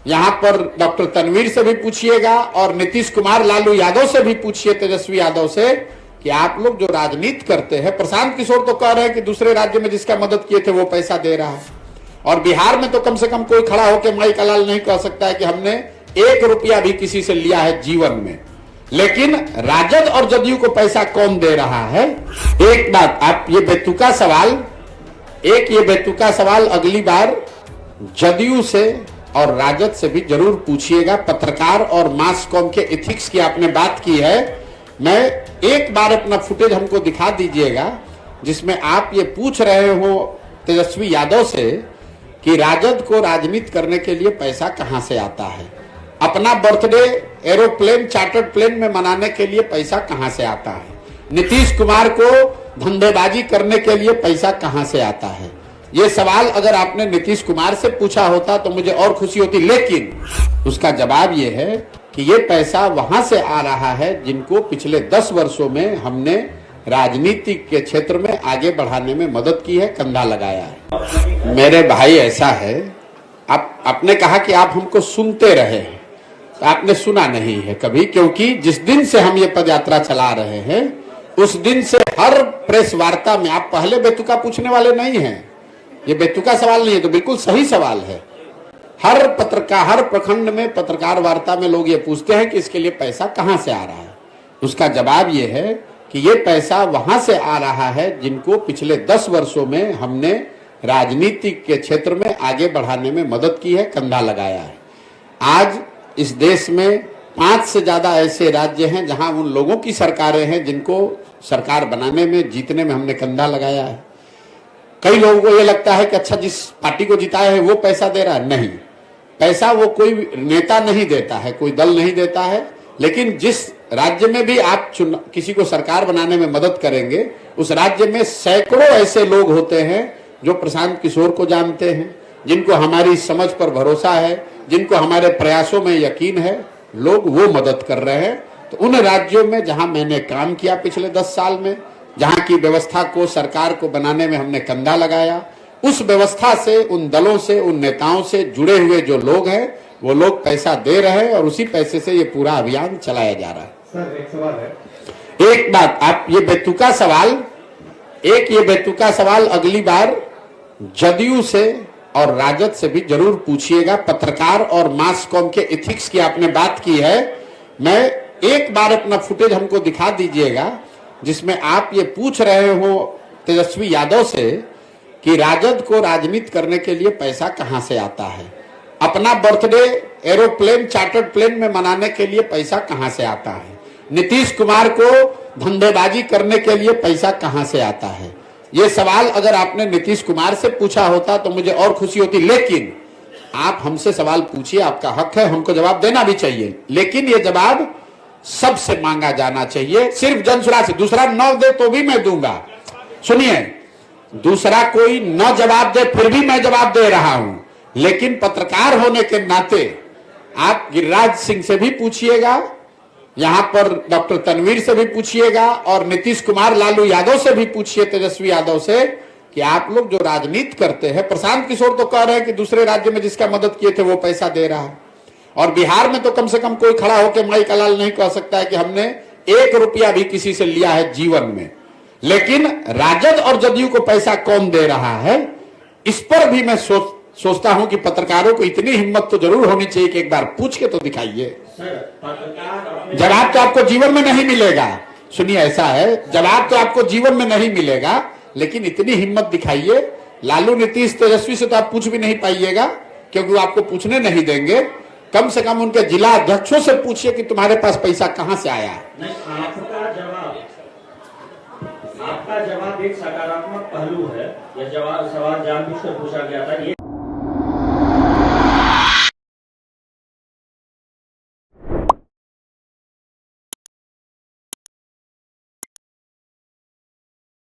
यहाँ पर डॉक्टर तनवीर से भी पूछिएगा और नीतीश कुमार लालू यादव से भी पूछिए, तेजस्वी यादव से, कि आप लोग जो राजनीति करते हैं, प्रशांत किशोर तो कह रहे हैं कि दूसरे राज्य में जिसका मदद किए थे वो पैसा दे रहा है, और बिहार में तो कम से कम कोई खड़ा होकर माई का लाल नहीं कह सकता है कि हमने 1 रुपया भी किसी से लिया है जीवन में। लेकिन राजद और जदयू को पैसा कौन दे रहा है? एक बात, आप ये बेतुका सवाल अगली बार जदयू से और राजद से भी जरूर पूछिएगा। पत्रकार और मास कॉम के एथिक्स की आपने बात की है, मैं एक बार अपना फुटेज हमको दिखा दीजिएगा जिसमें आप ये पूछ रहे हो तेजस्वी यादव से कि राजद को राजनीति करने के लिए पैसा कहां से आता है, अपना बर्थडे एरोप्लेन चार्टर्ड प्लेन में मनाने के लिए पैसा कहां से आता है, नीतीश कुमार को धंधेबाजी करने के लिए पैसा कहां से आता है। ये सवाल अगर आपने नीतीश कुमार से पूछा होता तो मुझे और खुशी होती, लेकिन उसका जवाब ये है कि ये पैसा वहां से आ रहा है जिनको पिछले 10 वर्षों में हमने राजनीति के क्षेत्र में आगे बढ़ाने में मदद की है, कंधा लगाया है। मेरे भाई ऐसा है, आपने कहा कि आप हमको सुनते रहे, आपने सुना नहीं है कभी, क्योंकि जिस दिन से हम ये पदयात्रा चला रहे हैं उस दिन से हर प्रेस वार्ता में आप पहले बेतुका पूछने वाले नहीं हैं। ये बेतुका सवाल नहीं है, तो बिल्कुल सही सवाल है। हर प्रखंड में पत्रकार वार्ता में लोग ये पूछते हैं कि इसके लिए पैसा कहां से आ रहा है। उसका जवाब ये है कि ये पैसा वहां से आ रहा है जिनको पिछले 10 वर्षों में हमने राजनीति के क्षेत्र में आगे बढ़ाने में मदद की है, कंधा लगाया है। आज इस देश में 5 से ज्यादा ऐसे राज्य हैं जहां उन लोगों की सरकारें हैं जिनको सरकार बनाने में, जीतने में हमने कंधा लगाया है। कई लोगों को ये लगता है कि अच्छा जिस पार्टी को जिताया है वो पैसा दे रहा है, नहीं, पैसा वो कोई नेता नहीं देता है, कोई दल नहीं देता है, लेकिन जिस राज्य में भी आप किसी को सरकार बनाने में मदद करेंगे उस राज्य में सैकड़ों ऐसे लोग होते हैं जो प्रशांत किशोर को जानते हैं, जिनको हमारी समझ पर भरोसा है, जिनको हमारे प्रयासों में यकीन है, लोग वो मदद कर रहे हैं। तो उन राज्यों में जहां मैंने काम किया पिछले 10 साल में, जहां की व्यवस्था को, सरकार को बनाने में हमने कंधा लगाया, उस व्यवस्था से, उन दलों से, उन नेताओं से जुड़े हुए जो लोग हैं वो लोग पैसा दे रहे हैं और उसी पैसे से ये पूरा अभियान चलाया जा रहा है। सर, एक सवाल है। एक बात, आप ये बेतुका सवाल अगली बार जदयू से और राजद से भी जरूर पूछिएगा। पत्रकार और मास कॉम के एथिक्स की आपने बात की है, मैं एक बार अपना फुटेज हमको दिखा दीजिएगा जिसमें आप ये पूछ रहे हो तेजस्वी यादव से कि राजद को राजनीति करने के लिए पैसा कहां से आता है, अपना बर्थडे एरोप्लेन चार्टर्ड प्लेन में मनाने के लिए पैसा कहां से आता है, नीतीश कुमार को धंधेबाजी करने के लिए पैसा कहां से आता है। ये सवाल अगर आपने नीतीश कुमार से पूछा होता तो मुझे और खुशी होती, लेकिन आप हमसे सवाल पूछिए, आपका हक है, हमको जवाब देना भी चाहिए, लेकिन ये जवाब सबसे मांगा जाना चाहिए, सिर्फ जनसुराज से। दूसरा न दे तो भी मैं दूंगा, सुनिए, दूसरा कोई न जवाब दे फिर भी मैं जवाब दे रहा हूं, लेकिन पत्रकार होने के नाते आप गिरिराज सिंह से भी पूछिएगा, यहां पर डॉक्टर तनवीर से भी पूछिएगा और नीतीश कुमार लालू यादव से भी पूछिए, तेजस्वी यादव से, कि आप लोग जो राजनीति करते हैं, प्रशांत किशोर तो कह रहे हैं कि दूसरे राज्य में जिसका मदद किए थे वो पैसा दे रहा है, और बिहार में तो कम से कम कोई खड़ा होकर माई का लाल नहीं कह सकता है कि हमने 1 रुपया भी किसी से लिया है जीवन में। लेकिन राजद और जदयू को पैसा कौन दे रहा है, इस पर भी मैं सोचता हूं कि पत्रकारों को इतनी हिम्मत तो जरूर होनी चाहिए कि एक बार पूछ के तो दिखाइए। जवाब तो आपको जीवन में नहीं मिलेगा, सुनिए, ऐसा है, जवाब तो आपको जीवन में नहीं मिलेगा, लेकिन इतनी हिम्मत दिखाइए। लालू, नीतीश, तेजस्वी से तो आप पूछ भी नहीं पाइएगा क्योंकि वो आपको पूछने नहीं देंगे। कम से कम उनके जिला अध्यक्षों से पूछिए कि तुम्हारे पास पैसा कहां से आया है। नहीं, आपका जवाब एक सकारात्मक पहलू है। यह सवाल जानबूझकर पूछा गया था। ये